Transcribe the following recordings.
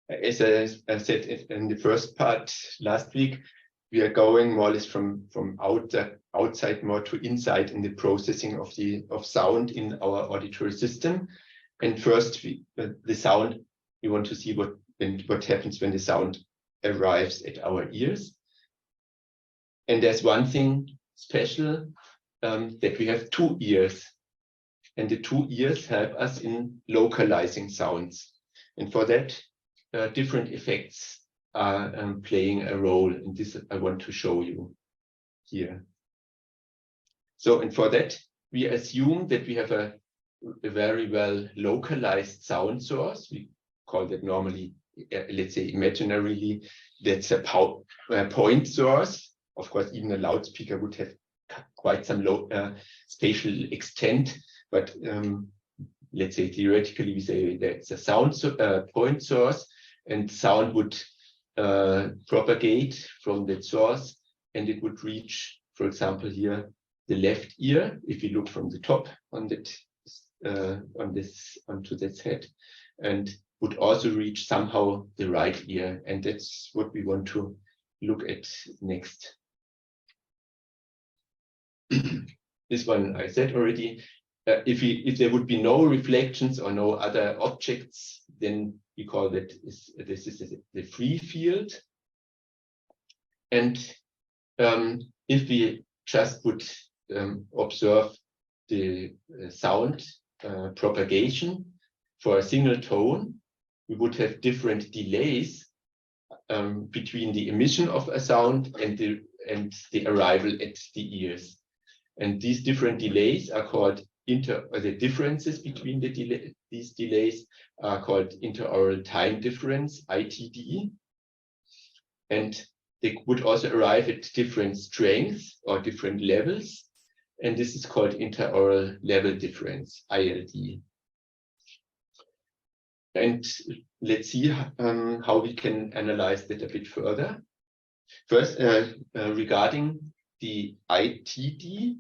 And as I said in the first part last week, we are going more or less from outside more to inside in the processing of sound in our auditory system. And first, the sound, we want to see what happens when the sound arrives at our ears. And there's one thing special, that we have 2 ears, and the 2 ears help us in localizing sounds. And for that, different effects are playing a role, and this I want to show you here. So, and for that, we assume that we have a very well localized sound source. We call that normally, let's say imaginarily, that's a point source. Of course, even a loudspeaker would have quite some spatial extent, but let's say theoretically we say that's a sound point source, and sound would propagate from that source, and it would reach, for example, here the left ear if you look from the top on that onto this head, and would also reach somehow the right ear, and that's what we want to look at next. This one I said already. If there would be no reflections or no other objects, then we call that this is the free field. And if we just would observe the sound propagation for a single tone, we would have different delays between the emission of a sound and the arrival at the ears. And these different delays are called the differences between these delays are called interaural time difference, ITD. And they would also arrive at different strengths or different levels. And this is called interaural level difference, ILD. And let's see how we can analyze that a bit further. First, regarding the ITD,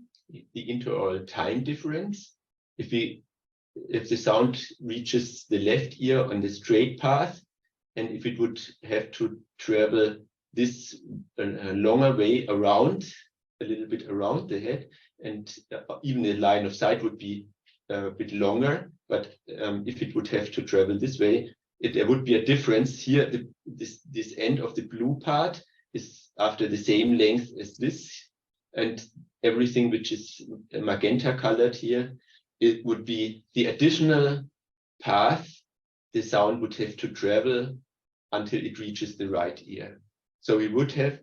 the interaural time difference, if the sound reaches the left ear on the straight path, and if it would have to travel this longer way around, a little bit around the head, and even the line of sight would be a bit longer, but if it would have to travel this way, there would be a difference here. This end of the blue part is after the same length as this, and everything which is magenta colored here, it would be the additional path the sound would have to travel until it reaches the right ear. So we would have,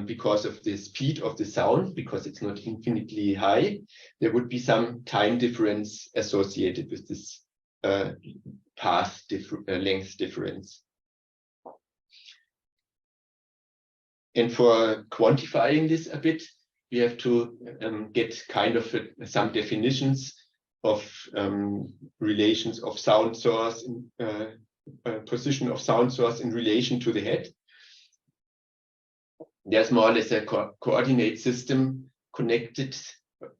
because of the speed of the sound, because it's not infinitely high, there would be some time difference associated with this path length difference. And for quantifying this a bit, we have to get kind of some definitions of relations of sound source, position of sound source in relation to the head. There's more or less a coordinate system connected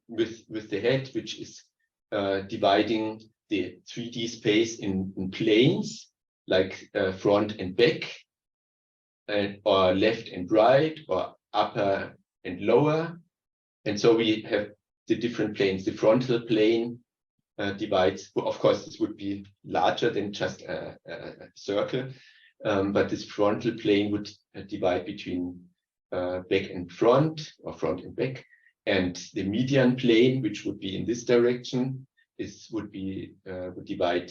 with the head, which is dividing the 3D space in planes, like front and back, or left and right, or upper and lower. And so we have the different planes. The frontal plane divides, well, of course, this would be larger than just a circle, but this frontal plane would divide between back and front, or front and back, and the median plane, which would be in this direction, would divide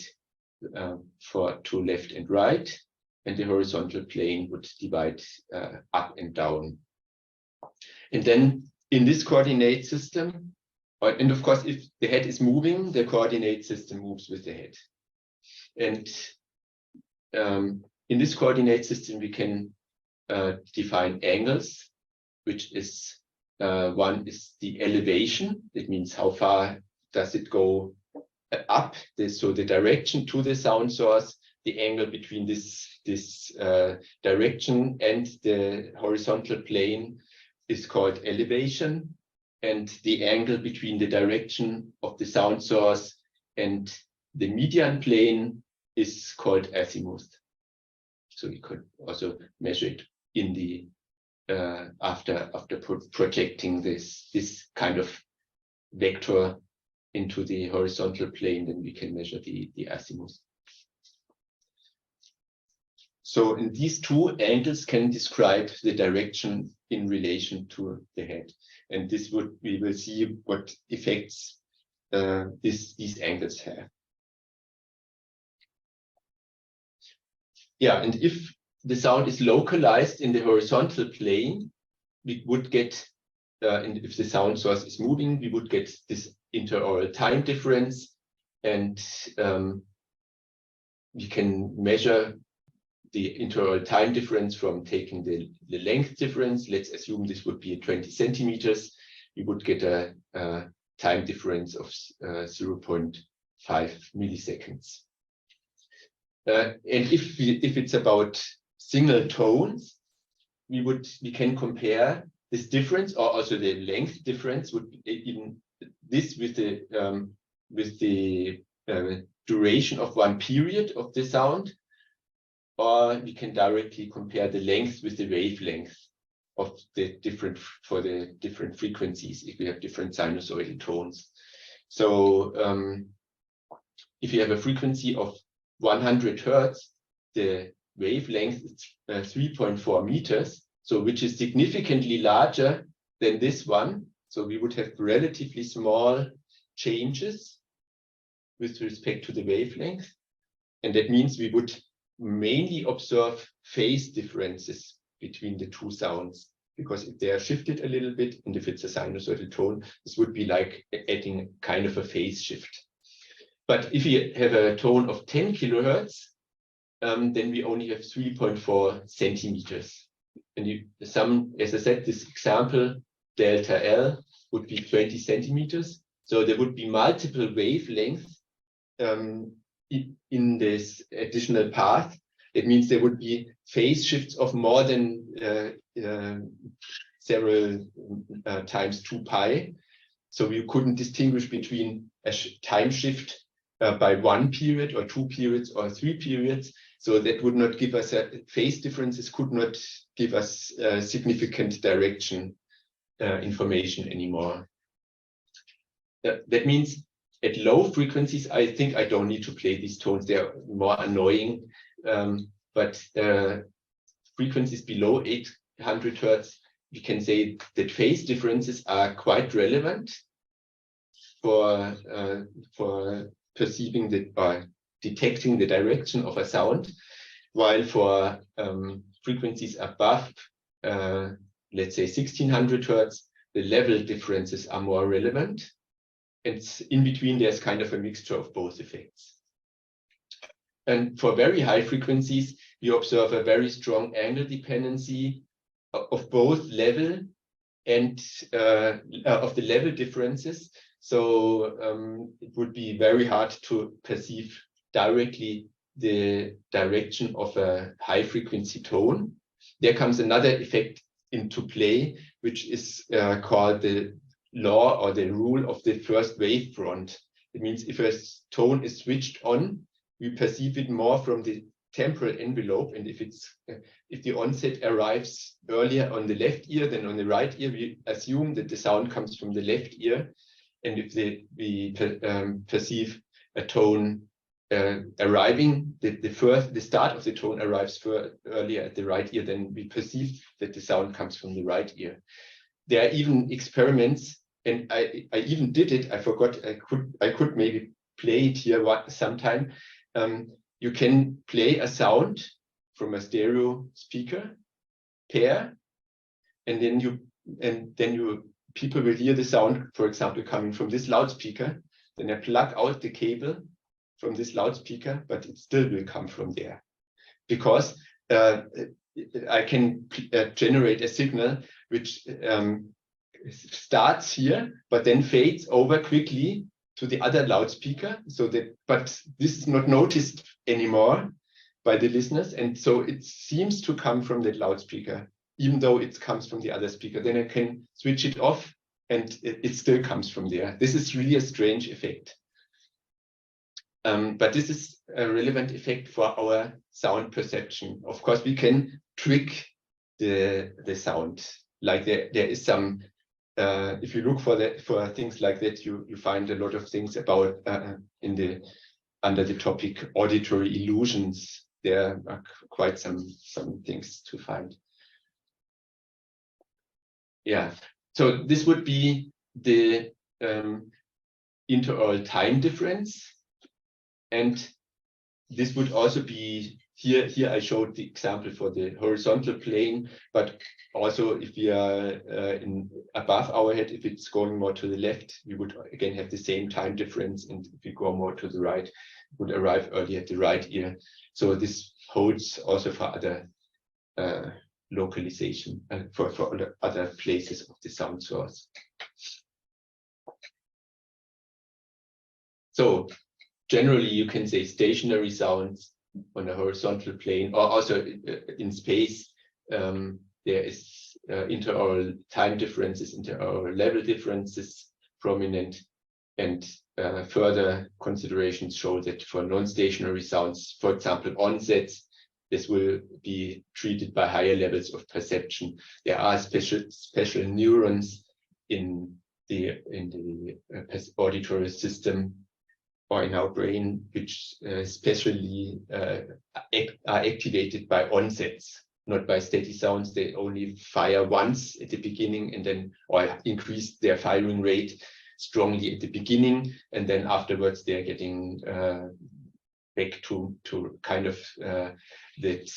to left and right, and the horizontal plane would divide up and down. And then in this coordinate system, and of course, if the head is moving, the coordinate system moves with the head. And in this coordinate system, we can define angles, which is one is the elevation. That means how far does it go up? So the direction to the sound source, the angle between this direction and the horizontal plane is called elevation, and the angle between the direction of the sound source and the median plane is called azimuth. So we could also measure it in the after projecting this kind of vector into the horizontal plane, then we can measure the azimuth. So in these two angles can describe the direction in relation to the head. And this we will see what effects these angles have. Yeah, and if the sound is localized in the horizontal plane, we would get, and if the sound source is moving, we would get this interaural time difference, and we can measure the interaural time difference from taking the length difference. Let's assume this would be 20 centimeters. We would get a time difference of 0.5 milliseconds. And if it's about single tones, we can compare this difference, or also the length difference would be even this with the duration of one period of the sound, or we can directly compare the length with the wavelength of the different frequencies if we have different sinusoidal tones. So if you have a frequency of 100 hertz, the wavelength is 3.4 meters, so which is significantly larger than this one. So we would have relatively small changes with respect to the wavelength. And that means we would mainly observe phase differences between the two sounds, because if they are shifted a little bit, and if it's a sinusoidal tone, this would be like adding kind of a phase shift. But if you have a tone of 10 kilohertz, then we only have 3.4 centimeters. And as I said, this example, delta L would be 20 centimeters. So there would be multiple wavelengths in this additional path. It means there would be phase shifts of more than several times 2 pi. So we couldn't distinguish between a time shift by 1 period or 2 periods or 3 periods. So that would not give us phase differences, could not give us significant direction information anymore. That means at low frequencies, I think I don't need to play these tones. They're more annoying. But frequencies below 800 hertz, we can say that phase differences are quite relevant for perceiving detecting the direction of a sound, while for frequencies above, let's say 1600 hertz, the level differences are more relevant. And in between, there's kind of a mixture of both effects. And for very high frequencies, we observe a very strong angle dependency of both level and of the level differences. So it would be very hard to perceive directly the direction of a high frequency tone. There comes another effect into play, which is called the law or the rule of the first wave front. It means if a tone is switched on, we perceive it more from the temporal envelope, and if the onset arrives earlier on the left ear than on the right ear, we assume that the sound comes from the left ear. And if we perceive a tone arriving, the start of the tone arrives earlier at the right ear, then we perceive that the sound comes from the right ear. There are even experiments, and I even did it. I forgot. I could maybe play it here sometime. You can play a sound from a stereo speaker pair, and then people will hear the sound, for example, coming from this loudspeaker. Then I plug out the cable from this loudspeaker, but it still will come from there, because I can generate a signal which starts here, but then fades over quickly to the other loudspeaker. But this is not noticed anymore by the listeners, and so it seems to come from that loudspeaker, even though it comes from the other speaker. Then I can switch it off, and it still comes from there. This is really a strange effect. But this is a relevant effect for our sound perception. Of course, we can trick the sound. Like there is some, if you look for things like that, you find a lot of things about under the topic auditory illusions. There are quite some things to find. Yeah, so this would be the interoral time difference. And this would also be, here I showed the example for the horizontal plane, but also if we are above our head, if it's going more to the left, we would again have the same time difference. And if we go more to the right, it would arrive early at the right ear. So this holds also for other localization, for other places of the sound source. So generally, you can say stationary sounds on a horizontal plane, or also in space, there is interoral time differences, interoral level differences prominent, and further considerations show that for non-stationary sounds, for example, onsets, this will be treated by higher levels of perception. There are special neurons in the auditory system or in our brain, which especially are activated by onsets, not by steady sounds. They only fire once at the beginning and then, or increase their firing rate strongly at the beginning, and then afterwards they're getting back to kind of that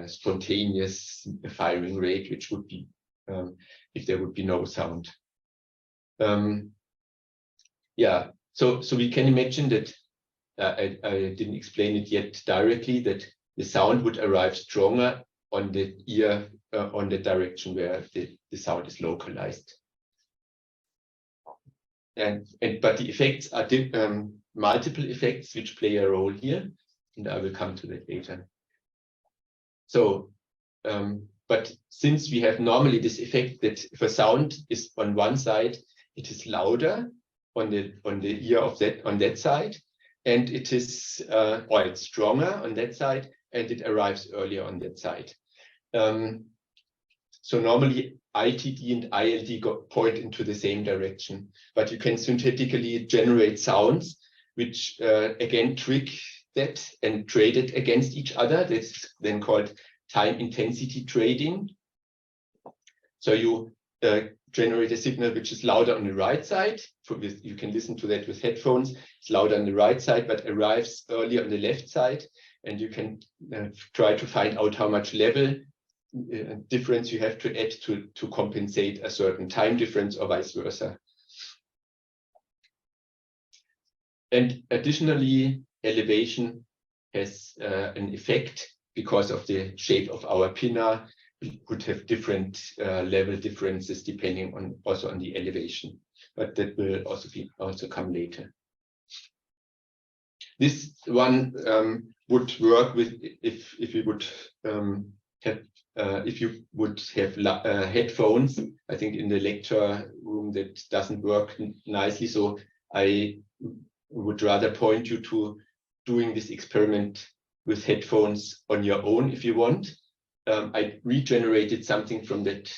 spontaneous firing rate, which would be if there would be no sound. Yeah. So we can imagine that, I didn't explain it yet directly, that the sound would arrive stronger on the ear, on the direction where the sound is localized. But the effects are multiple effects which play a role here, and I will come to that later. So, but since we have normally this effect that if a sound is on one side, it is louder on the ear of that side, and it is or it's stronger on that side, and it arrives earlier on that side. So normally ITD and ILD point into the same direction, but you can synthetically generate sounds which again trick that and trade it against each other. That's then called time intensity trading. So you generate a signal which is louder on the right side. You can listen to that with headphones. It's louder on the right side, but arrives earlier on the left side. And you can try to find out how much level difference you have to add to compensate a certain time difference, or vice versa. And additionally, elevation has an effect because of the shape of our pinna. We could have different level differences depending on also on the elevation, but that will also come later. This one would work with if you would have headphones. I think in the lecture room that doesn't work nicely, so I would rather point you to doing this experiment with headphones on your own if you want. I regenerated something from that,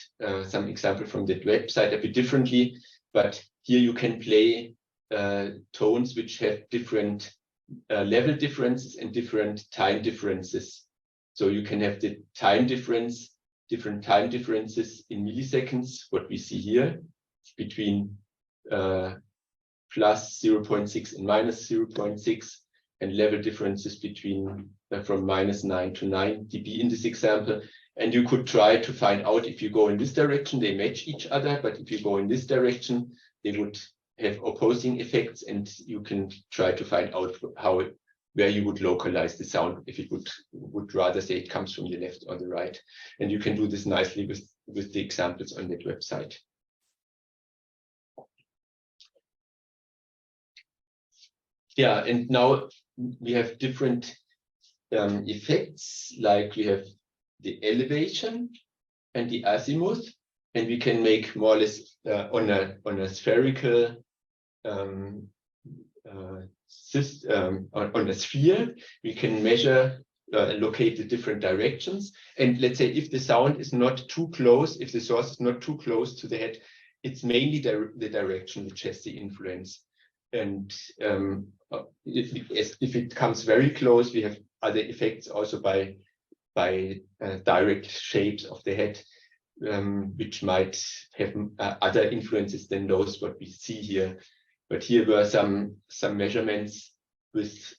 some example from that website a bit differently, but here you can play tones which have different level differences and different time differences. So you can have the time difference, different time differences in milliseconds, what we see here, between plus 0.6 and minus 0.6, and level differences between from -9 to 9 dB in this example. And you could try to find out if you go in this direction, they match each other, but if you go in this direction, they would have opposing effects, and you can try to find out where you would localize the sound, if it would rather say it comes from the left or the right. And you can do this nicely with the examples on that website. Yeah, and now we have different effects, like we have the elevation and the azimuth, and we can make more or less on a spherical on a sphere, we can measure, locate the different directions. And let's say if the sound is not too close, if the source is not too close to the head, it's mainly the direction which has the influence. And if it comes very close, we have other effects also by direct shapes of the head, which might have other influences than those what we see here. But here were some measurements with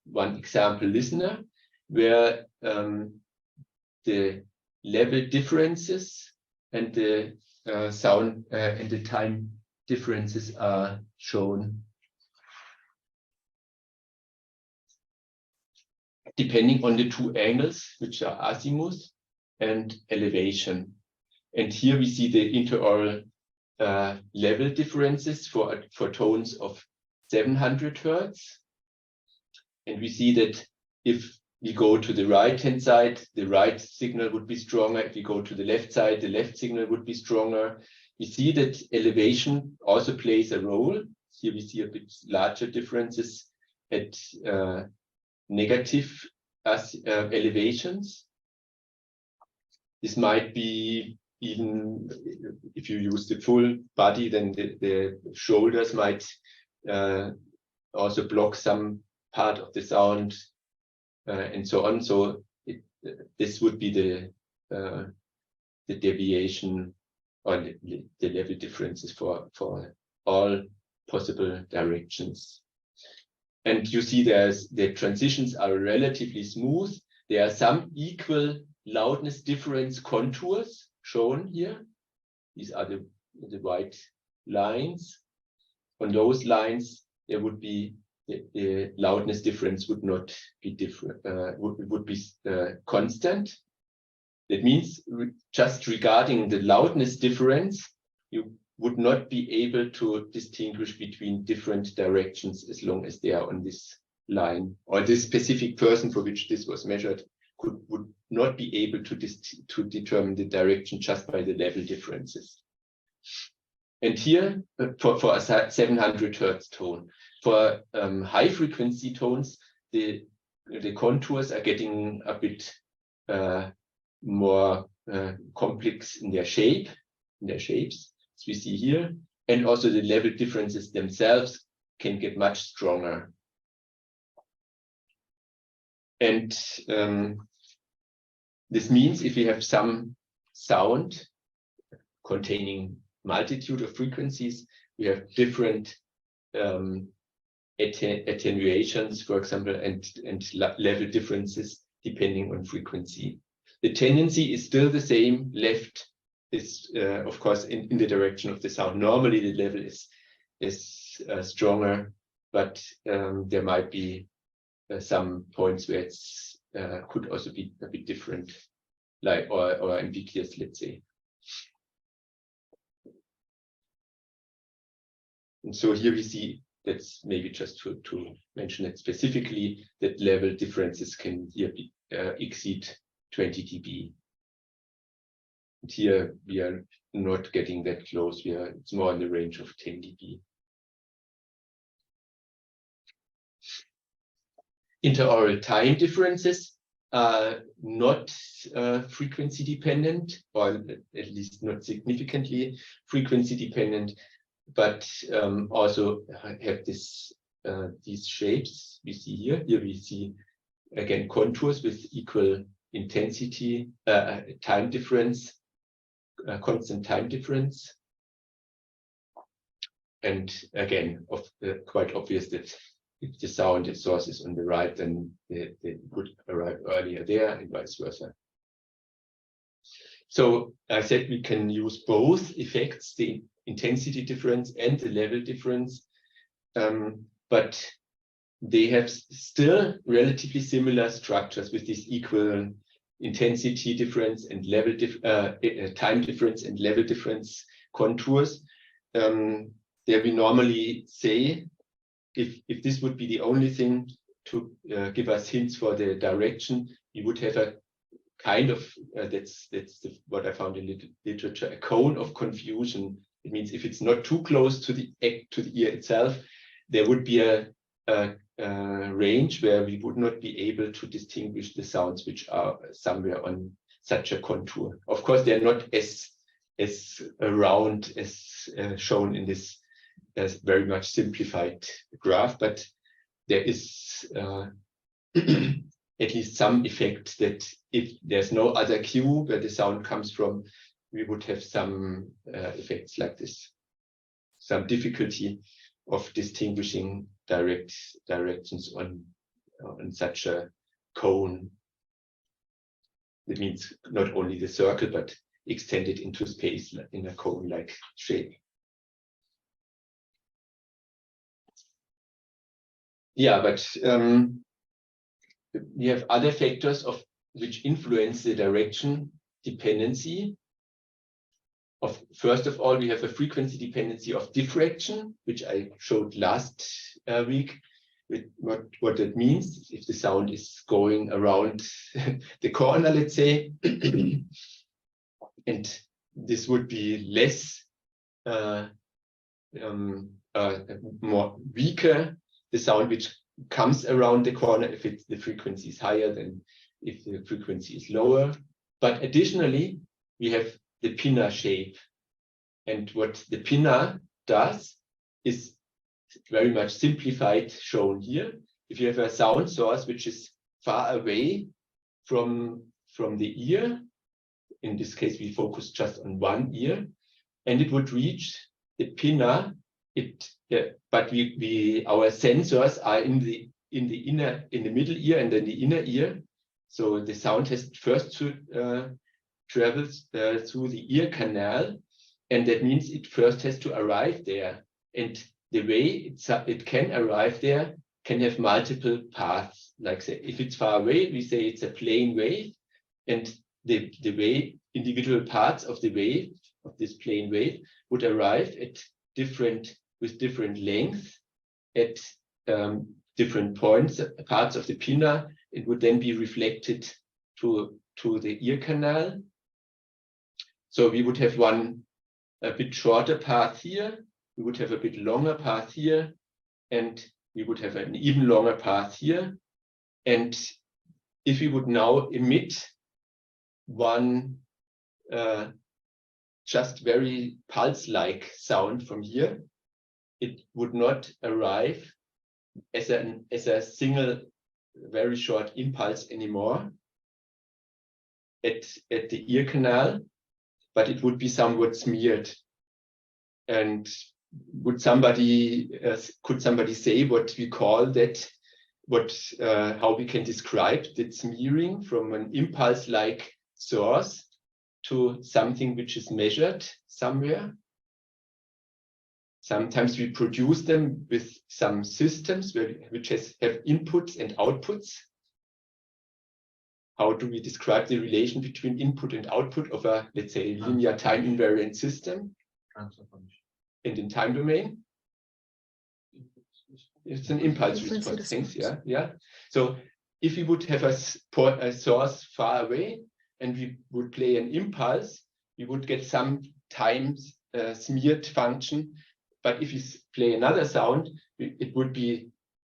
one example listener, where the level differences and the sound and the time differences are shown depending on the two angles, which are azimuth and elevation. And here we see the interaural level differences for tones of 700 Hertz. And we see that if we go to the right-hand side, the right signal would be stronger. If we go to the left side, the left signal would be stronger. We see that elevation also plays a role. Here we see a bit larger differences at negative elevations. This might be even if you use the full body, then the shoulders might also block some part of the sound and so on. So this would be the deviation or the level differences for all possible directions. And you see the transitions are relatively smooth. There are some equal loudness difference contours shown here. These are the white lines. On those lines, there would be the loudness difference would not be different, would be constant. That means just regarding the loudness difference, you would not be able to distinguish between different directions as long as they are on this line, or this specific person for which this was measured would not be able to determine the direction just by the level differences. And here, for a 700 Hertz tone, for high frequency tones, the contours are getting a bit more complex in their shapes, as we see here, and also the level differences themselves can get much stronger. And this means if we have some sound containing multitude of frequencies, we have different attenuations, for example, and level differences depending on frequency. The tendency is still the same. Left is, of course, in the direction of the sound. Normally, the level is stronger, but there might be some points where it's could also be a bit different, like or ambiguous, let's say. And so here we see, that's maybe just to mention it specifically, that level differences can here be, exceed 20 dB. And here we are not getting that close. It's more in the range of 10 dB. Interaural time differences are not frequency dependent, or at least not significantly frequency dependent, but also have these shapes we see here. Here we see again contours with equal intensity, time difference, constant time difference, and again, quite obvious that if the sound source is on the right, then they would arrive earlier there, and vice versa. So I said we can use both effects, the intensity difference and the level difference, but they have still relatively similar structures with this equal intensity difference and level time difference and level difference contours. There we normally say, if this would be the only thing to give us hints for the direction, we would have a kind of that's what I found in literature, a cone of confusion. It means if it's not too close to the ear itself, there would be a range where we would not be able to distinguish the sounds which are somewhere on such a contour. Of course, they're not as round as shown in this very much simplified graph, but there is at least some effect that if there's no other cue where the sound comes from, we would have some effects like this, some difficulty of distinguishing directions on such a cone. That means not only the circle, but extended into space in a cone-like shape. Yeah, but we have other factors which influence the direction dependency. First of all, we have a frequency dependency of diffraction, which I showed last week. With what that means if the sound is going around the corner, let's say, and this would be less more weaker, the sound which comes around the corner if the frequency is higher than if the frequency is lower. But additionally, we have the pinna shape, and what the pinna does is very much simplified, shown here. If you have a sound source which is far away from the ear, in this case we focus just on one ear, and it would reach the pinna. But our sensors are in the middle ear and then the inner ear. So the sound has first to travel through the ear canal, and that means it first has to arrive there. And the way it can arrive there can have multiple paths. Like say, if it's far away, we say it's a plane wave, and the way individual parts of the wave, of this plane wave, would arrive at with different lengths at different points, parts of the pinna. It would then be reflected to the ear canal. So we would have a bit shorter path here, we would have a bit longer path here, and we would have an even longer path here. And if we would now emit one just very pulse-like sound from here, it would not arrive as a single very short impulse anymore at the ear canal, but it would be somewhat smeared. And could somebody say what we call that, how we can describe that smearing from an impulse-like source to something which is measured somewhere? Sometimes we produce them with some systems which have inputs and outputs. How do we describe the relation between input and output of a, let's say, linear time invariant system? Transfer function. And in time domain? It's an impulse response. Things, yeah. So if we would have a source far away and we would play an impulse, we would get some times smeared function. But if you play another sound, it would be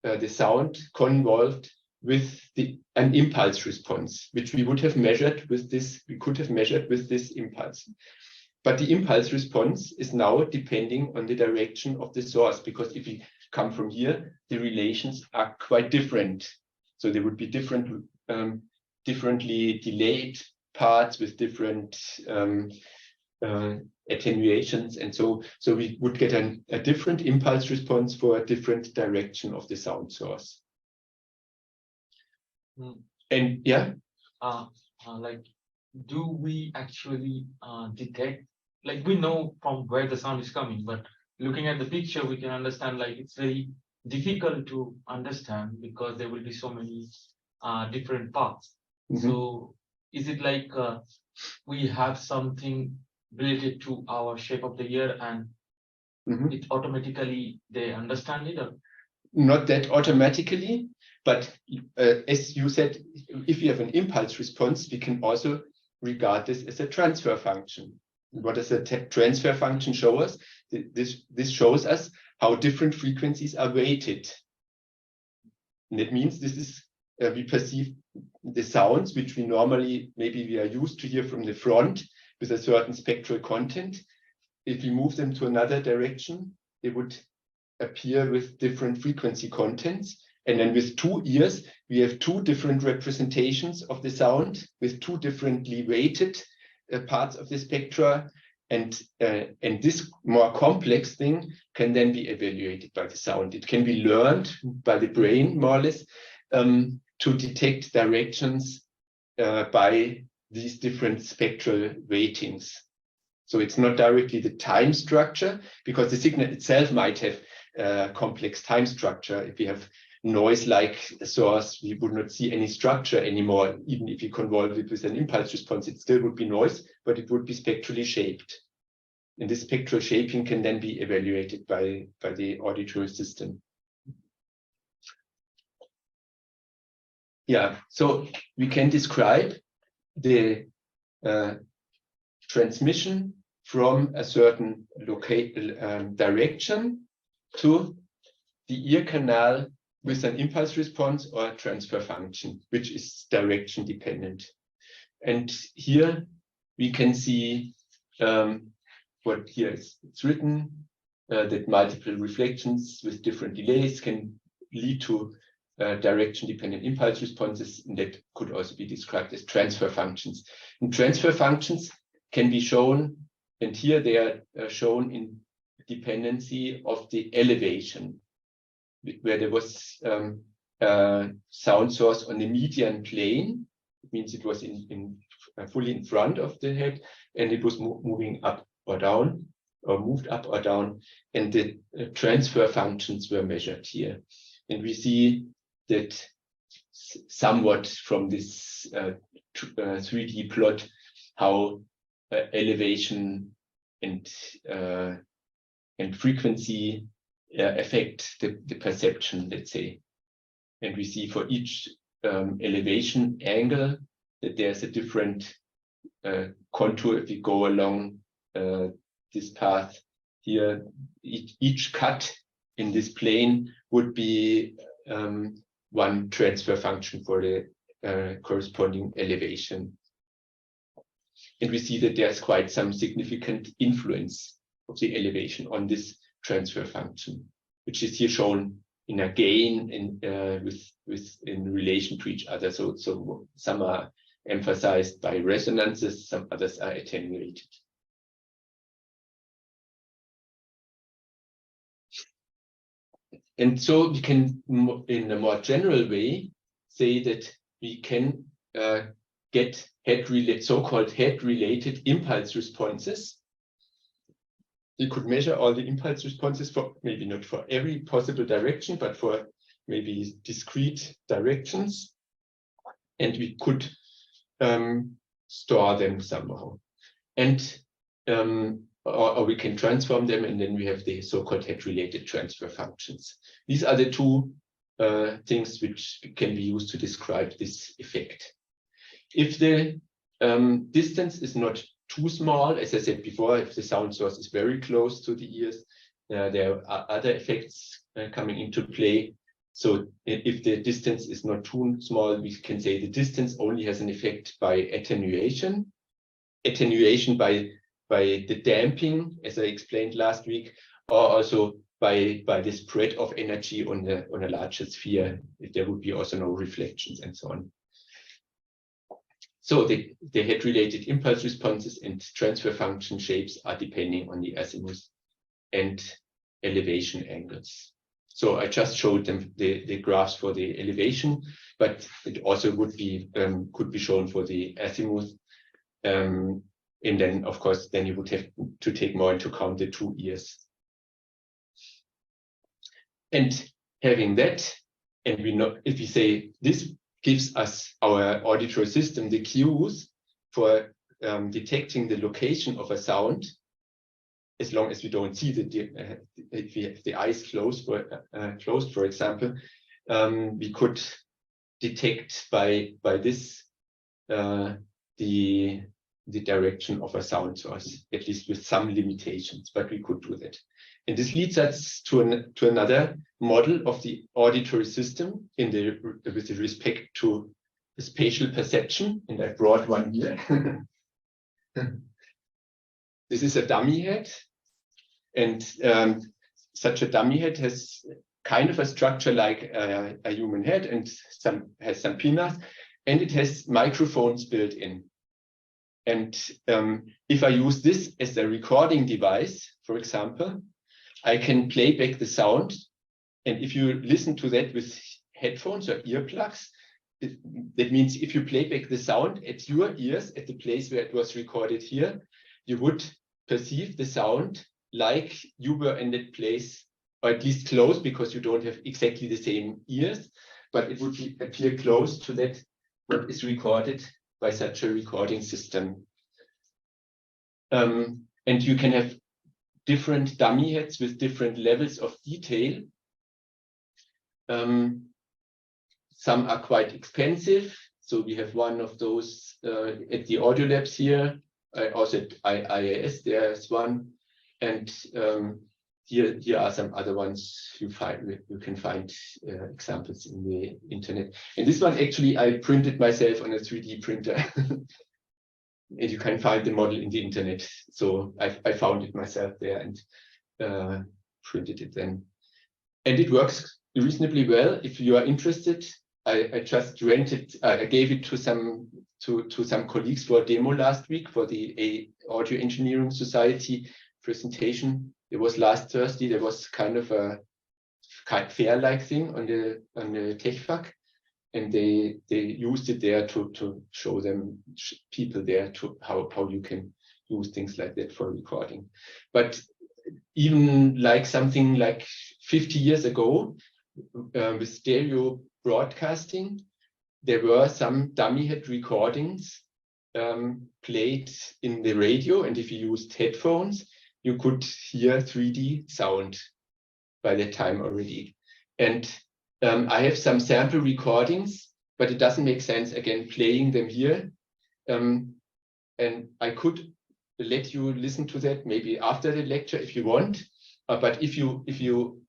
the sound convolved with an impulse response, which we would have measured with this. We could have measured with this impulse. But the impulse response is now depending on the direction of the source, because if we come from here, the relations are quite different. So there would be differently delayed parts with different attenuations, and so we would get a different impulse response for a different direction of the sound source. And yeah, like, do we actually detect, like, we know from where the sound is coming, but looking at the picture we can understand, like, it's very difficult to understand because there will be so many different parts. So is it like we have something related to our shape of the ear and it automatically they understand it? Or? Not that automatically, but as you said, if you have an impulse response, we can also regard this as a transfer function. What does a transfer function show us? This shows us how different frequencies are weighted. And that means this is, we perceive the sounds which we normally, maybe we are used to hear from the front with a certain spectral content. If we move them to another direction, they would appear with different frequency contents. And then with 2 ears, we have 2 different representations of the sound with 2 differently weighted parts of the spectra. And this more complex thing can then be evaluated by the sound. It can be learned by the brain, more or less, to detect directions by these different spectral weightings. So it's not directly the time structure, because the signal itself might have complex time structure. If we have noise like a source, we would not see any structure anymore. Even if you convolve it with an impulse response, it still would be noise, but it would be spectrally shaped. And this spectral shaping can then be evaluated by the auditory system. Yeah, so we can describe the transmission from a certain direction to the ear canal with an impulse response or a transfer function, which is direction dependent. And here we can see what here is written, that multiple reflections with different delays can lead to direction dependent impulse responses, and that could also be described as transfer functions. And transfer functions can be shown, and here they are shown in dependency of the elevation, where there was a sound source on the median plane. It means it was fully in front of the head, and it was moving up or down, or moved up or down, and the transfer functions were measured here. And we see that somewhat from this 3D plot, how elevation and frequency affect the perception, let's say. And we see for each elevation angle that there's a different contour if we go along this path here. Each cut in this plane would be one transfer function for the corresponding elevation. And we see that there's quite some significant influence of the elevation on this transfer function, which is here shown in a gain in relation to each other. So some are emphasized by resonances, some others are attenuated. And so we can, in a more general way, say that we can get so-called head-related impulse responses. We could measure all the impulse responses for, maybe not for every possible direction, but for maybe discrete directions. And we could store them somehow. And or we can transform them, and then we have the so-called head-related transfer functions. These are the 2 things which can be used to describe this effect. If the distance is not too small, as I said before, if the sound source is very close to the ears, there are other effects coming into play. So if the distance is not too small, we can say the distance only has an effect by attenuation. Attenuation by the damping, as I explained last week, or also by the spread of energy on a larger sphere, if there would be also no reflections and so on. So the head-related impulse responses and transfer function shapes are depending on the azimuth and elevation angles. So I just showed them the graphs for the elevation, but it also would be could be shown for the azimuth. And then, of course, then you would have to take more into account the 2 ears. And having that, and we know, if we say this gives us our auditory system the cues for detecting the location of a sound, as long as we don't see if we have the eyes closed, for example, we could detect by this the the direction of a sound source, at least with some limitations, but we could do that. And this leads us to another model of the auditory system with respect to the spatial perception, and I brought one here. This is a dummy head, and such a dummy head has kind of a structure like a human head, and has some pinners, and it has microphones built in. And if I use this as a recording device, for example, I can play back the sound. And if you listen to that with headphones or earplugs, that means if you play back the sound at your ears, at the place where it was recorded here, you would perceive the sound like you were in that place, or at least close, because you don't have exactly the same ears, but it would appear close to that what is recorded by such a recording system. And you can have different dummy heads with different levels of detail. Some are quite expensive. So we have one of those at the Audio Labs here. Also at IIS, there's one. And here are some other ones you can find examples in the internet. And this one actually I printed myself on a 3D printer. And you can find the model in the internet. So I found it myself there and printed it then. And it works reasonably well. If you are interested, I just rented, I gave it to some colleagues for a demo last week for the Audio Engineering Society presentation. It was last Thursday. There was kind of a fair-like thing on the TechFAQ, and they used it there to show them people there to how you can use things like that for recording. But even like something like 50 years ago, with stereo broadcasting, there were some dummy head recordings played in the radio, and if you used headphones, you could hear 3D sound by that time already. And I have some sample recordings, but it doesn't make sense, again, playing them here. And I could let you listen to that maybe after the lecture if you want. But if you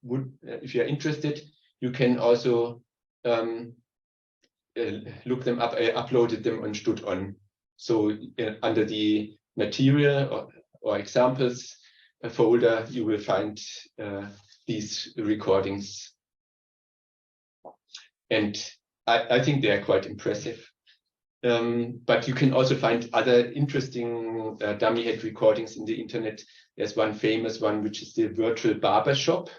are interested, you can also look them up. I uploaded them on StudOn. So under the material or examples folder, you will find these recordings. And I think they are quite impressive. But you can also find other interesting dummy head recordings in the internet. There's one famous one, which is the virtual barber shop.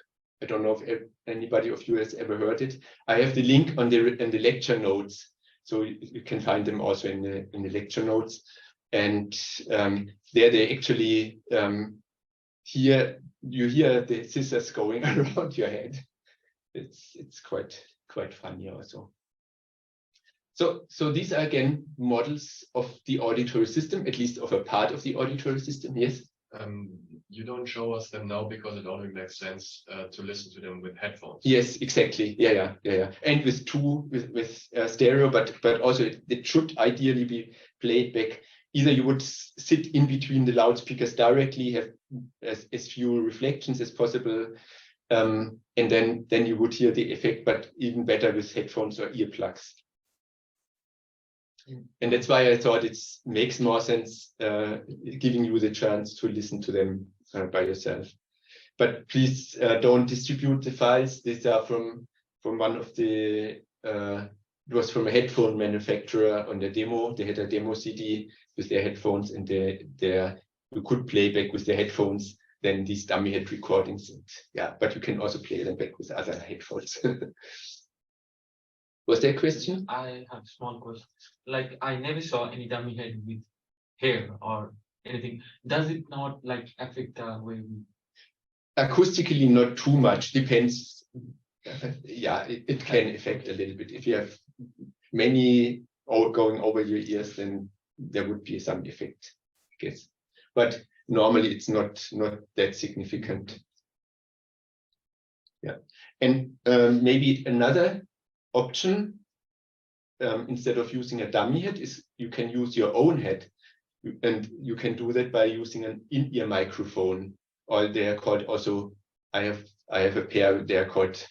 I don't know if anybody of you has ever heard it. I have the link in the lecture notes, so you can find them also in the lecture notes. And there they actually you hear the scissors going around your head. It's quite funny also. So these are again models of the auditory system, at least of a part of the auditory system. Yes. You don't show us them now because it only makes sense to listen to them with headphones. Yes, exactly. Yeah. And with stereo, but also it should ideally be played back. Either you would sit in between the loudspeakers directly, have as few reflections as possible, and then you would hear the effect, but even better with headphones or earplugs. And that's why I thought it makes more sense giving you the chance to listen to them by yourself. But please don't distribute the files. These are from one of the, it was from a headphone manufacturer on the demo. They had a demo CD with their headphones, and you could play back with the headphones then these dummy head recordings. And, yeah, but you can also play them back with other headphones. Was there a question? I have a small question. Like, I never saw any dummy head with hair or anything. Does it not like affect the way we? Acoustically, not too much. Depends. Yeah, it can affect a little bit. If you have many going over your ears, then there would be some effect, I guess. But normally, it's not that significant. Yeah, and maybe another option instead of using a dummy head is you can use your own head. And you can do that by using an in-ear microphone, or they are called also, I have a pair, they are called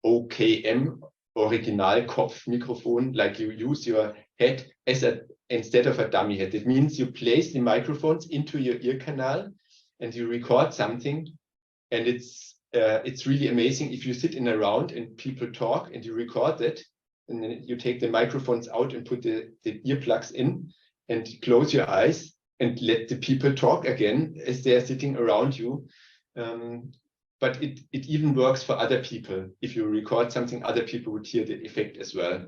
OKM, Originalkopfmikrofon, like you use your head as instead of a dummy head. It means you place the microphones into your ear canal and you record something, and it's really amazing if you sit in a round and people talk and you record it, and then you take the microphones out and put the earplugs in and close your eyes and let the people talk again as they are sitting around you. But it even works for other people. If you record something, other people would hear the effect as well.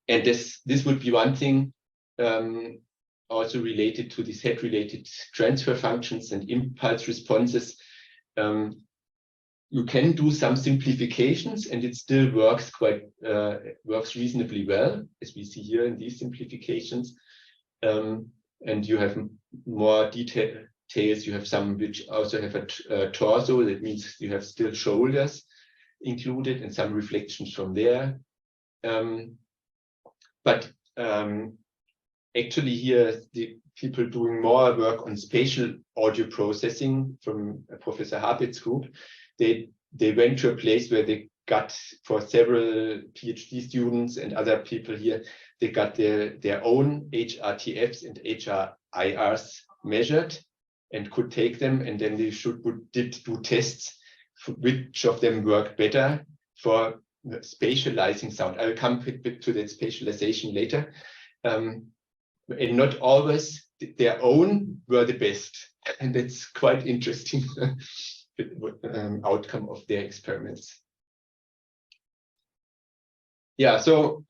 And this would be one thing, also related to these head-related transfer functions and impulse responses. You can do some simplifications, and it still works works reasonably well, as we see here in these simplifications. And you have more details. You have some which also have a torso. That means you have still shoulders included and some reflections from there. But actually here, the people doing more work on spatial audio processing from Professor Harpit's group, they went to a place where they got, for several PhD students and other people here, they got their own HRTFs and HRIRs measured and could take them, and then they did do tests which of them work better for spatializing sound. I will come to that spatialization later. And not always their own were the best, and that's quite interesting outcome of their experiments. Yeah, so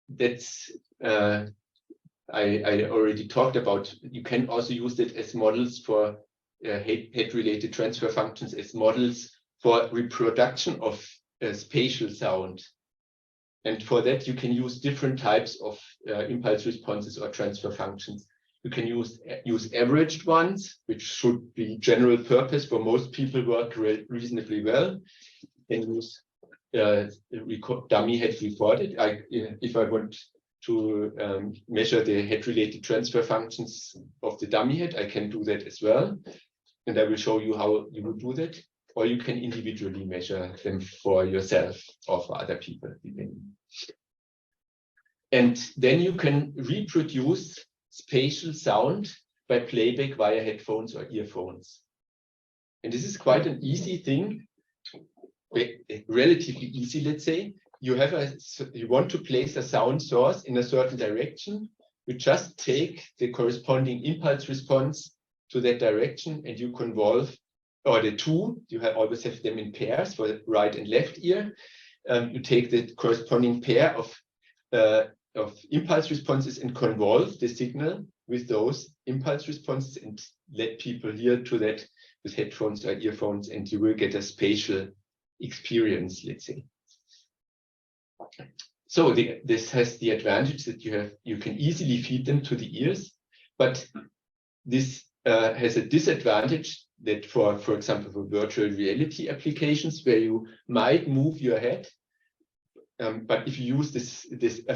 that's I already talked about. You can also use it as models for head-related transfer functions, as models for reproduction of spatial sound. And for that, you can use different types of impulse responses or transfer functions. You can use averaged ones, which should be general purpose for most people, work reasonably well. And use dummy head recorded. If I want to measure the head-related transfer functions of the dummy head, I can do that as well. And I will show you how you would do that. Or you can individually measure them for yourself or for other people. And then you can reproduce spatial sound by playback via headphones or earphones. And this is quite an easy thing, relatively easy, let's say. You want to place a sound source in a certain direction. You just take the corresponding impulse response to that direction, and you convolve, or the two, you always have them in pairs for the right and left ear. You take the corresponding pair of impulse responses and convolve the signal with those impulse responses and let people hear to that with headphones or earphones, and you will get a spatial experience, let's say. So this has the advantage that you can easily feed them to the ears, but this has a disadvantage that for example, for virtual reality applications where you might move your head, but if you use this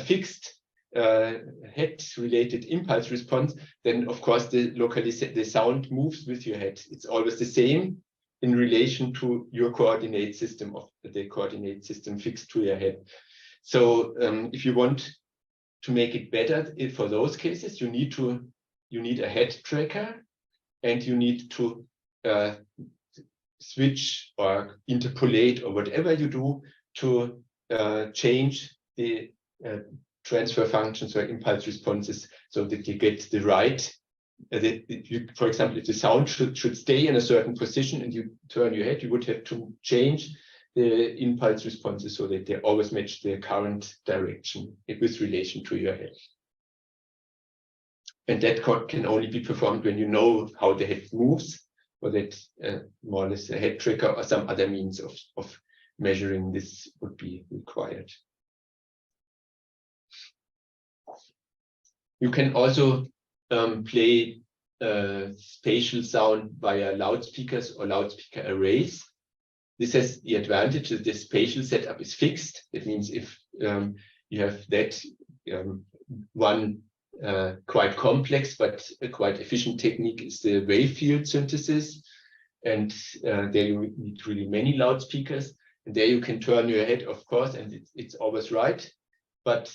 fixed head-related impulse response, then of course the sound moves with your head. It's always the same in relation to your coordinate system, of the coordinate system fixed to your head. So if you want to make it better for those cases, you need a head tracker, and you need to switch or interpolate or whatever you do to change the transfer functions or impulse responses so that you get the right. For example, if the sound should stay in a certain position and you turn your head, you would have to change the impulse responses so that they always match the current direction with relation to your head. And that can only be performed when you know how the head moves, or that more or less a head tracker or some other means of measuring this would be required. You can also play spatial sound via loudspeakers or loudspeaker arrays. This has the advantage that the spatial setup is fixed. That means if you have that one quite complex but quite efficient technique is the wave field synthesis. And there you need really many loudspeakers. And there you can turn your head, of course, and it's always right. But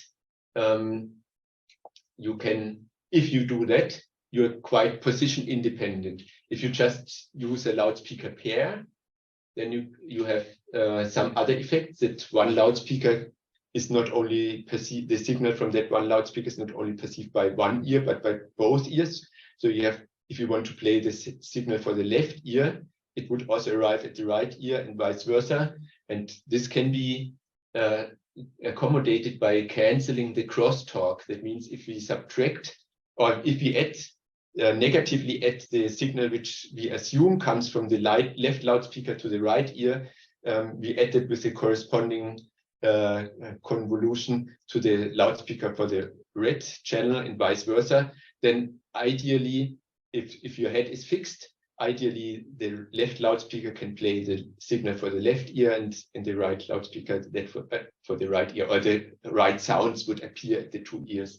you can, if you do that, you're quite position independent. If you just use a loudspeaker pair, then you have some other effects, that one loudspeaker is not only perceived, the signal from that one loudspeaker is not only perceived by one ear, but by both ears. So you have, if you want to play the signal for the left ear, it would also arrive at the right ear and vice versa. And this can be accommodated by canceling the crosstalk. That means if we subtract, or if we add, negatively add the signal which we assume comes from the left loudspeaker to the right ear, we add it with the corresponding convolution to the loudspeaker for the red channel and vice versa, then ideally, if your head is fixed, ideally the left loudspeaker can play the signal for the left ear, and the right loudspeaker that for the right ear, or the right sounds would appear at the two ears.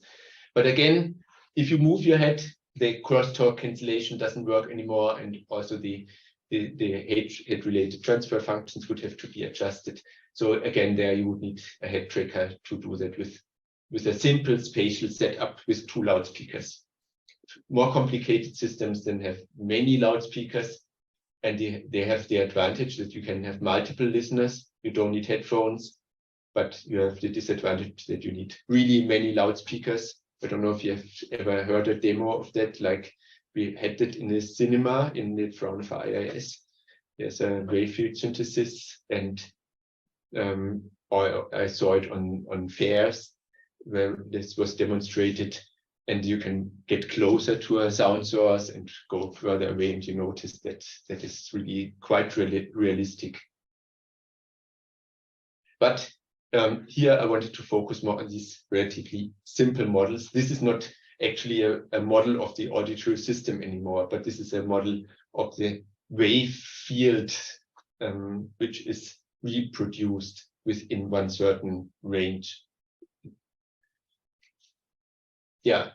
But again, if you move your head, the crosstalk cancellation doesn't work anymore, and also the head-related transfer functions would have to be adjusted. So again, there you would need a head tracker to do that with a simple spatial setup with two loudspeakers. More complicated systems then have many loudspeakers, and they have the advantage that you can have multiple listeners. You don't need headphones, but you have the disadvantage that you need really many loudspeakers. I don't know if you have ever heard a demo of that, like we had it in the cinema in the Fraunhofer IIS. There's a wave field synthesis, and I saw it on fairs where this was demonstrated, and you can get closer to a sound source and go further away, and you notice that that is really quite realistic. But here I wanted to focus more on these relatively simple models. This is not actually a model of the auditory system anymore, but this is a model of the wave field, which is reproduced within one certain range. Yeah.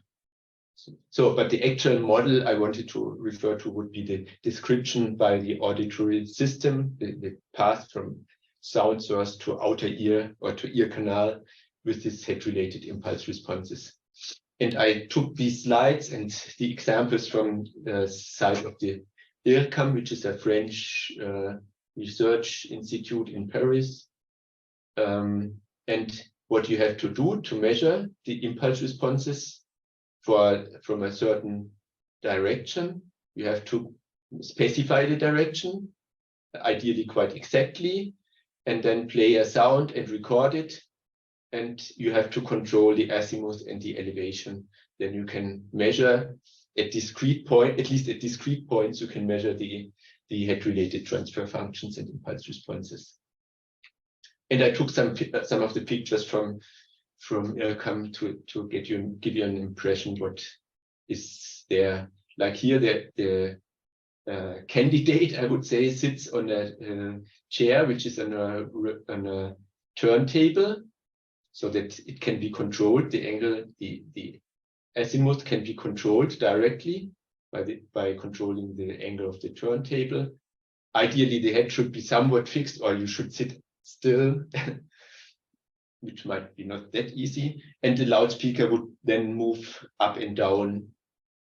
So, but the actual model I wanted to refer to would be the description by the auditory system, the path from sound source to outer ear or to ear canal with this head-related impulse responses. And I took these slides and the examples from the side of the IRCAM, which is a French research institute in Paris. And what you have to do to measure the impulse responses from a certain direction, you have to specify the direction, ideally quite exactly, and then play a sound and record it. And you have to control the azimuth and the elevation. Then you can measure at discrete point, at least at discrete points, you can measure the head-related transfer functions and impulse responses. And I took some of the pictures from IRCAM to give you an impression what is there. Like here, the candidate, I would say, sits on a chair which is on a turntable, so that it can be controlled. The angle, the azimuth can be controlled directly by controlling the angle of the turntable. Ideally, the head should be somewhat fixed, or you should sit still, which might be not that easy. And the loudspeaker would then move up and down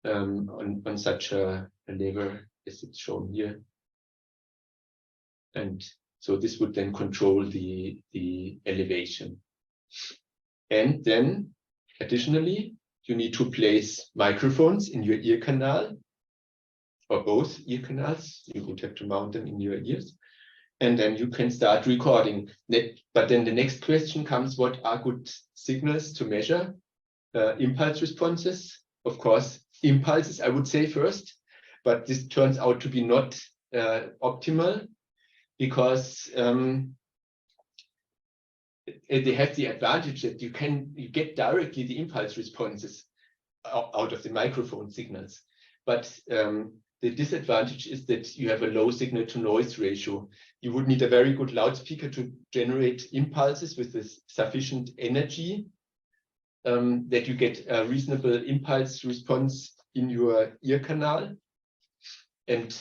on such a lever as it's shown here. And so this would then control the elevation. And then additionally, you need to place microphones in your ear canal, or both ear canals. You would have to mount them in your ears. And then you can start recording. But then the next question comes, what are good signals to measure impulse responses? Of course, impulses, I would say first, but this turns out to be not optimal, because they have the advantage that you get directly the impulse responses out of the microphone signals. But the disadvantage is that you have a low signal to noise ratio. You would need a very good loudspeaker to generate impulses with this sufficient energy. that you get a reasonable impulse response in your ear canal. And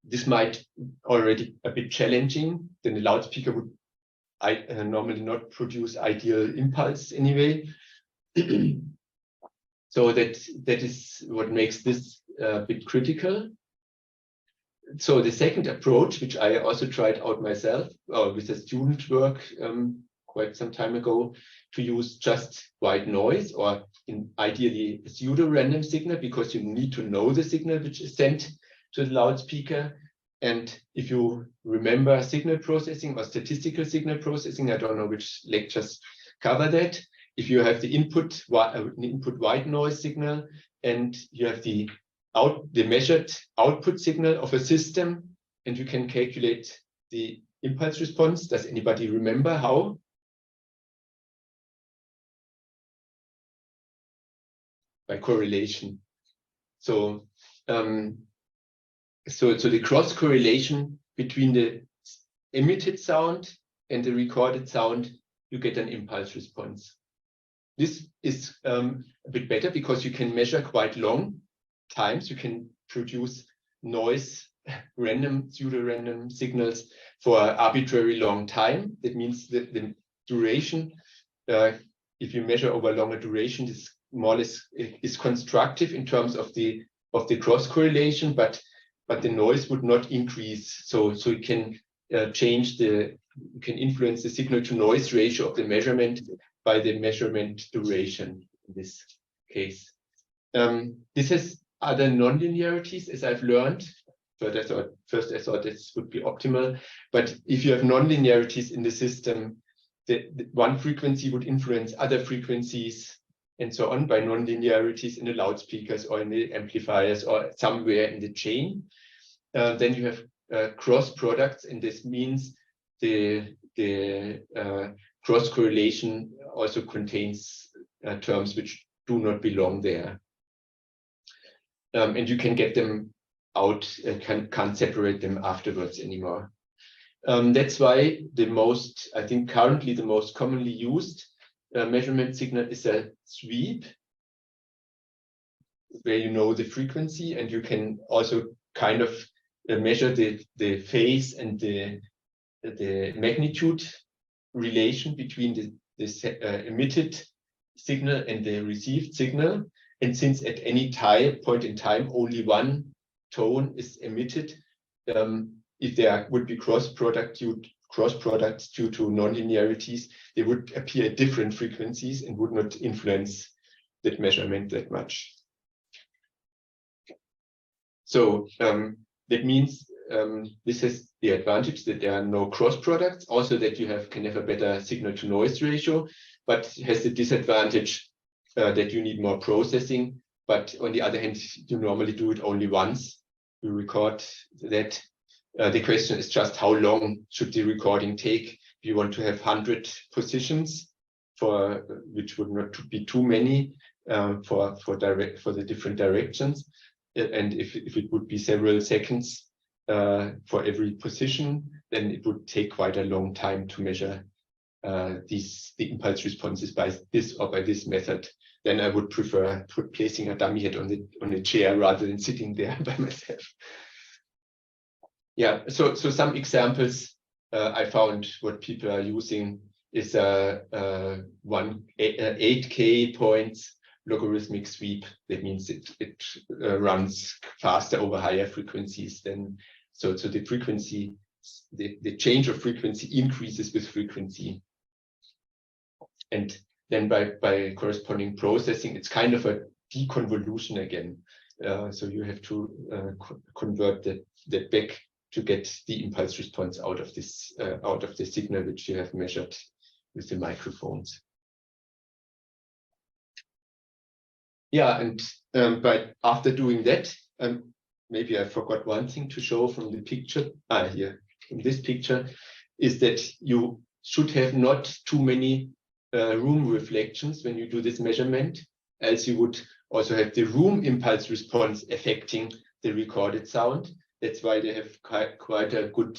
this might already a bit challenging. Then the loudspeaker would normally not produce ideal impulse anyway. So that is what makes this a bit critical. So the second approach, which I also tried out myself with a student work quite some time ago, to use just white noise, or ideally a pseudo-random signal, because you need to know the signal which is sent to the loudspeaker. And if you remember signal processing or statistical signal processing, I don't know which lectures cover that. If you have the input white noise signal, and you have the measured output signal of a system, and you can calculate the impulse response. Does anybody remember how? By correlation. So the cross correlation between the emitted sound and the recorded sound, you get an impulse response. This is a bit better because you can measure quite long times. You can produce noise, random, pseudo-random signals for arbitrary long time. That means that the duration, if you measure over longer duration, this more or less is constructive in terms of the cross correlation, but the noise would not increase. So you can you can influence the signal to noise ratio of the measurement by the measurement duration in this case. This has other nonlinearities, as I've learned. But first I thought this would be optimal. But if you have nonlinearities in the system, the one frequency would influence other frequencies and so on by nonlinearities in the loudspeakers or in the amplifiers or somewhere in the chain. Then you have cross products, and this means the cross correlation also contains terms which do not belong there. And you can get them out, can't separate them afterwards anymore. That's why I think currently the most commonly used measurement signal is a sweep, where you know the frequency, and you can also kind of measure the phase and the magnitude relation between the emitted signal and the received signal. And since at any point in time only one tone is emitted, if there would be cross products due to nonlinearities, they would appear at different frequencies and would not influence that measurement that much. So that means this has the advantage that there are no cross products, also that you can have a better signal to noise ratio, but has the disadvantage that you need more processing. But on the other hand, you normally do it only once. You record that. The question is just how long should the recording take? If you want to have 100 positions, which would not be too many for the different directions, and if it would be several seconds for every position, then it would take quite a long time to measure the impulse responses by this or by this method. Then I would prefer placing a dummy head on a chair rather than sitting there by myself. Yeah, so some examples I found what people are using is 8K points logarithmic sweep. That means it runs faster over higher frequencies than so the frequency, the change of frequency increases with frequency. And then by corresponding processing, it's kind of a deconvolution again. So you have to convert that back to get the impulse response out of the signal which you have measured with the microphones. Yeah, and but after doing that, maybe I forgot one thing to show from the picture. Here in this picture is that you should have not too many room reflections when you do this measurement, else you would also have the room impulse response affecting the recorded sound. That's why they have quite a good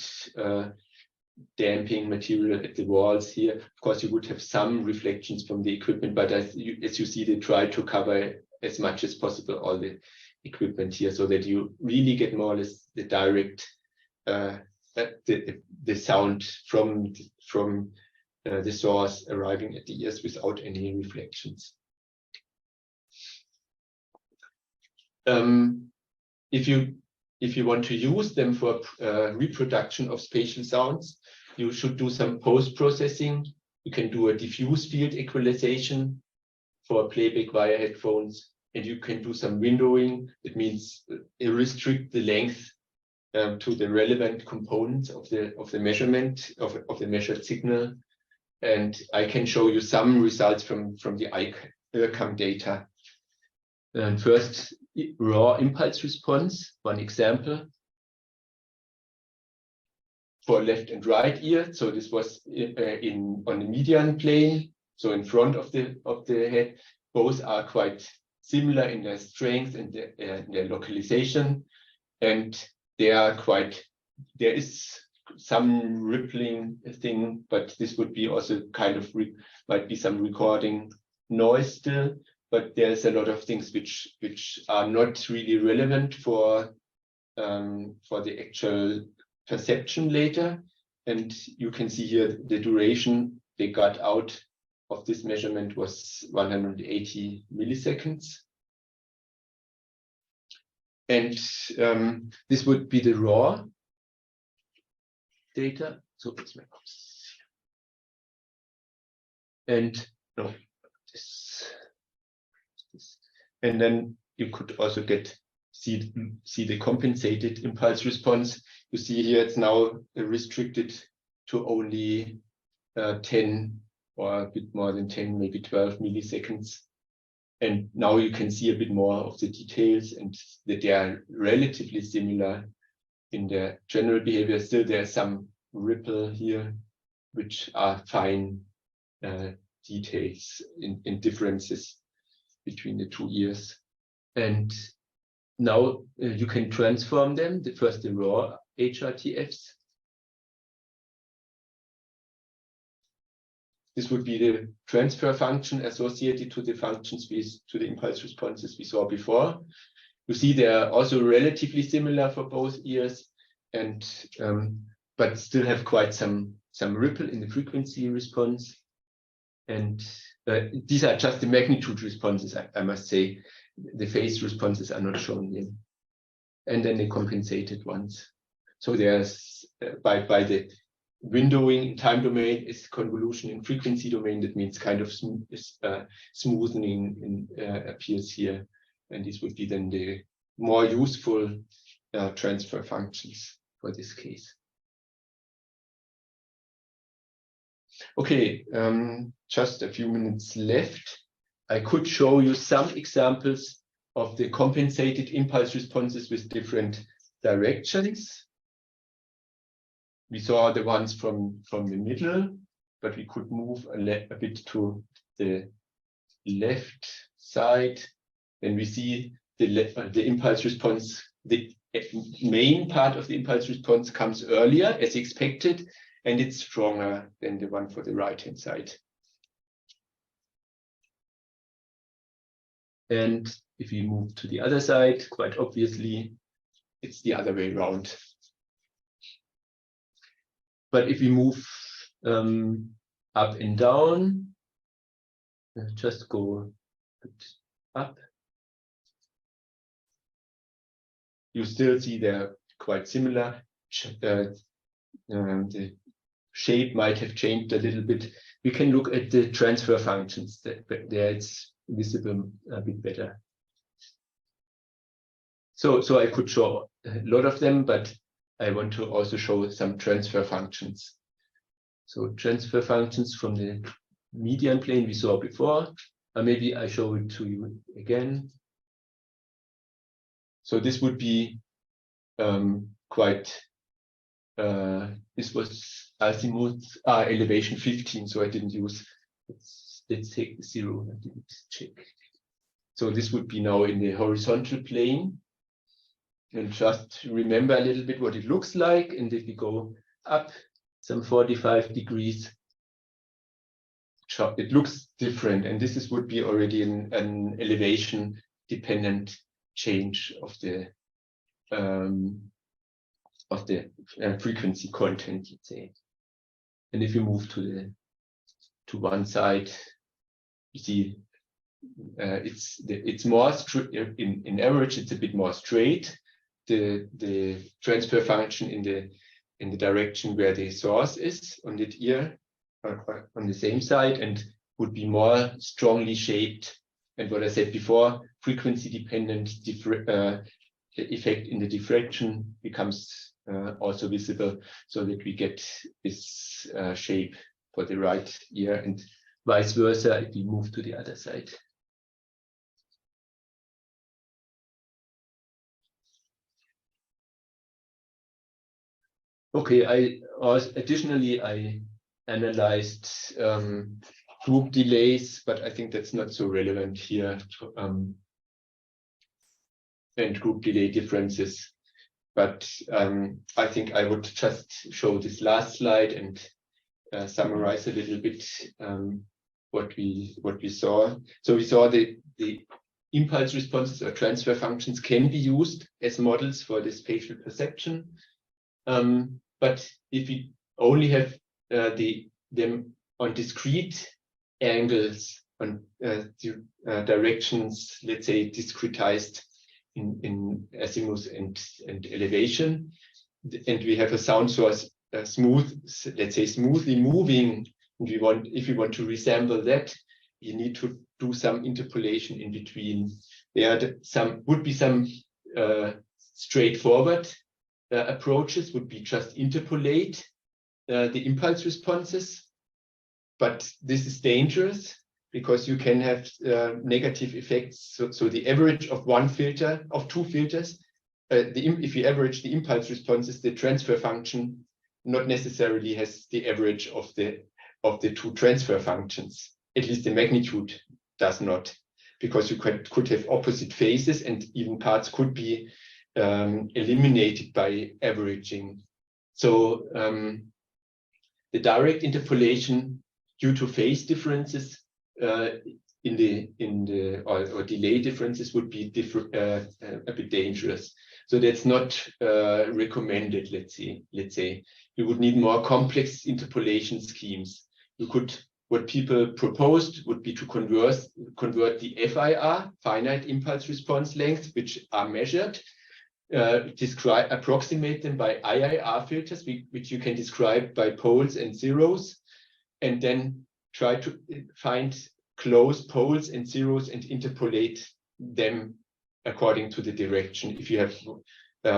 damping material at the walls here. Of course, you would have some reflections from the equipment, but as you see, they try to cover as much as possible all the equipment here, so that you really get more or less the direct the sound from the source arriving at the ears without any reflections. If you want to use them for reproduction of spatial sounds, you should do some post-processing. You can do a diffuse field equalization for playback via headphones, and you can do some windowing. It means restrict the length to the relevant components of the measurement of the measured signal. And I can show you some results from the ICAM data. And first, raw impulse response, one example for left and right ear. So this was on the median plane, so in front of the head. Both are quite similar in their strength and their localization, and there is some rippling thing, but this would be also kind of might be some recording noise still. But there's a lot of things which are not really relevant for the actual perception later. And you can see here the duration they got out of this measurement was 180 milliseconds. And this would be the raw data. So it's my mouse. And no, this. And then you could also see the compensated impulse response. You see here it's now restricted to only 10 or a bit more than 10, maybe 12 milliseconds. And now you can see a bit more of the details and that they are relatively similar in their general behavior. Still, there's some ripple here, which are fine details in differences between the two ears. And now you can transform them. First, the raw HRTFs. This would be the transfer function associated to the functions to the impulse responses we saw before. You see they are also relatively similar for both ears, and but still have quite some ripple in the frequency response. And these are just the magnitude responses, I must say. The phase responses are not shown here. And then the compensated ones. So there's by the windowing in time domain is convolution in frequency domain. That means kind of smoothening appears here. And this would be then the more useful transfer functions for this case. Okay, just a few minutes left. I could show you some examples of the compensated impulse responses with different directions. We saw the ones from the middle, but we could move a bit to the left side. Then we see the impulse response, the main part of the impulse response comes earlier as expected, and it's stronger than the one for the right-hand side. And if we move to the other side, quite obviously, it's the other way around. But if we move up and down, just go up, you still see they're quite similar. The shape might have changed a little bit. We can look at the transfer functions. There it's visible a bit better. So I could show a lot of them, but I want to also show some transfer functions. So transfer functions from the median plane we saw before. Or maybe I show it to you again. So this would be quite, this was azimuth elevation 15, so I didn't use, let's take the 0, I didn't check. So this would be now in the horizontal plane. And just remember a little bit what it looks like. And if we go up some 45 degrees. It looks different, and this would be already an elevation dependent change of the frequency content, let's say. And if you move to one side, you see it's more in average. It's a bit more straight. The transfer function in the direction where the source is on the ear, on the same side, and would be more strongly shaped. And what I said before, frequency dependent effect in the diffraction becomes also visible, so that we get this shape for the right ear, and vice versa if we move to the other side. Okay, additionally I analyzed group delays, but I think that's not so relevant here, and group delay differences. But I think I would just show this last slide and summarize a little bit what we saw. So we saw the impulse responses or transfer functions can be used as models for the spatial perception. But if we only have them on discrete angles, on directions, let's say discretized in azimuth and elevation, and we have a sound source let's say smoothly moving, and if we want to resemble that, you need to do some interpolation in between. There would be some straightforward approaches, would be just interpolate the impulse responses, but this is dangerous because you can have negative effects. So the average of two filters, if you average the impulse responses, the transfer function not necessarily has the average of the two transfer functions. At least the magnitude does not, because you could have opposite phases, and even parts could be eliminated by averaging. So the direct interpolation due to phase differences or delay differences would be a bit dangerous. So that's not recommended. Let's say you would need more complex interpolation schemes. What people proposed would be to convert the FIR, finite impulse response length, which are measured, approximate them by IIR filters, which you can describe by poles and zeros, and then try to find close poles and zeros and interpolate them according to the direction. If you have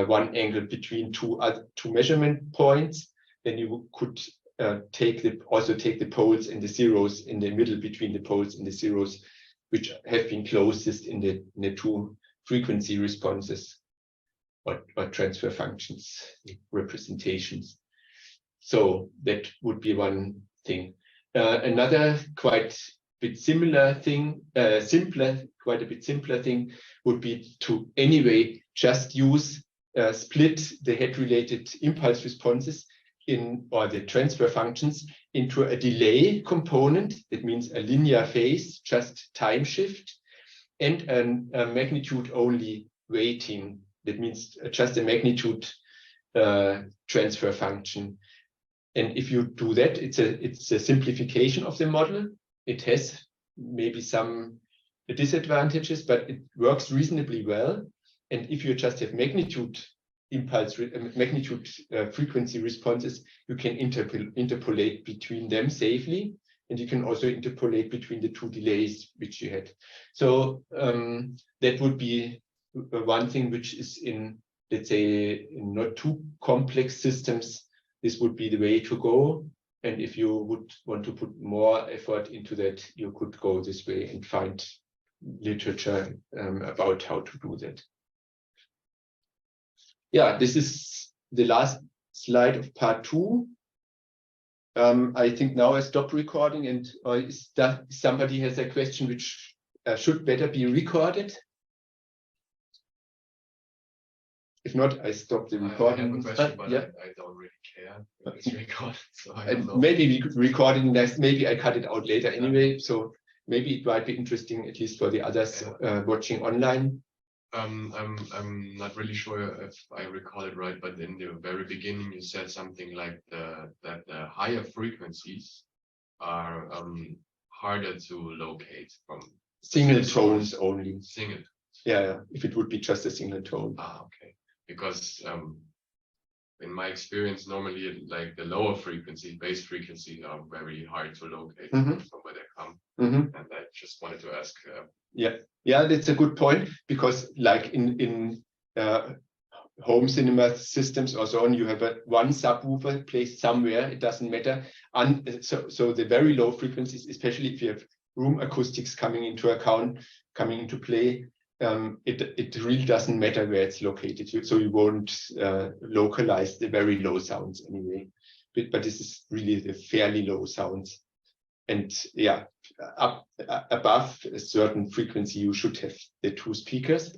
one angle between two measurement points, then you could also take the poles and the zeros in the middle between the poles and the zeros, which have been closest in the two frequency responses or transfer functions representations. So that would be one thing. Another quite a bit simpler thing would be to anyway just use split the head-related impulse responses or the transfer functions into a delay component. That means a linear phase, just time shift, and a magnitude-only weighting. That means just a magnitude transfer function. And if you do that, it's a simplification of the model. It has maybe some disadvantages, but it works reasonably well. And if you just have magnitude frequency responses, you can interpolate between them safely, and you can also interpolate between the two delays which you had. So that would be one thing which is in, let's say, in not too complex systems. This would be the way to go. And if you would want to put more effort into that, you could go this way and find literature about how to do that. Yeah, this is the last slide of part 2. I think now I stop recording, and somebody has a question which should better be recorded. If not, I stop the I have recording. a question, but Yeah. I don't really care if it's recorded, so I don't And know. maybe we could record it next. Maybe I cut it out later anyway. So maybe it might be interesting, at least for the others watching online. I'm not really sure if I recall it right, but in the very beginning you said something like that the higher frequencies are harder to locate from Single tones only. single. Yeah, if it would be just a single tone. Okay. Because in my experience, normally like the lower frequency, bass frequencies are very hard to locate from where they come. And I just wanted to ask. Yeah, that's a good point, because like in home cinema systems or so on, you have one subwoofer placed somewhere, it doesn't matter. And so the very low frequencies, especially if you have room acoustics coming into play, it really doesn't matter where it's located. So you won't localize the very low sounds anyway. But this is really the fairly low sounds. And yeah, up above a certain frequency, you should have the two speakers.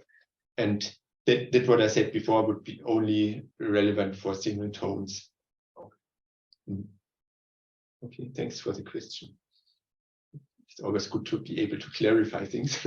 And that what I said before would be only relevant for single tones. Okay, thanks for the question. It's always good to be able to clarify things.